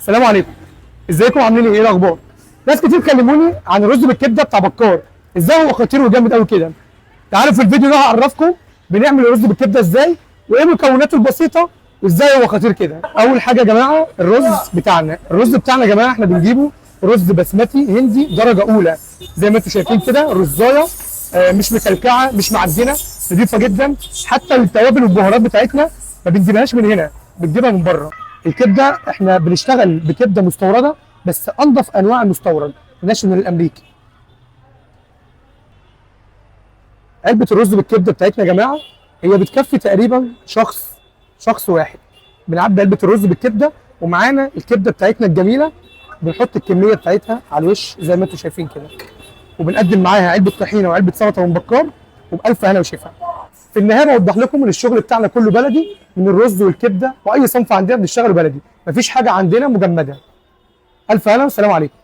السلام عليكم. ازيكم عاملين ايه الاخبار؟ ناس كتير كلموني عن الرز بالكبده بتاع بكار، ازاي هو خطير وجامد قوي كده. تعالوا في الفيديو ده هعرفكم بنعمل الرز بالكبده ازاي وايه مكوناته البسيطه وازاي هو خطير كده. اول حاجه يا جماعه الرز بتاعنا يا جماعه احنا بنجيبه رز بسمتي هندي درجه اولى، زي ما انتم شايفين كده رزايه مش مكلكعه مش معجنه، نضيفه جدا. حتى التوابل والبهارات بتاعتنا ما بنجيبهاش من هنا، بنجيبها من بره. الكبده احنا بنشتغل بكبده مستورده، بس انضف انواع المستورد ناشونال الامريكي. علبه الرز بالكبده بتاعتنا يا جماعه هي بتكفي تقريبا شخص واحد. بنعبي علبه الرز بالكبده ومعانا الكبده بتاعتنا الجميله، بنحط الكميه بتاعتها على الوش زي ما انتم شايفين كده، وبنقدم معاها علبه طحينه وعلبه سلطه من بكار، وبالف هنا وشفا. في النهايه بوضح لكم ان الشغل بتاعنا كله بلدي، من الرز والكبده واي صنف عندنا بنشتغله بلدي، مفيش حاجه عندنا مجمده. الف هنا والسلام عليكم.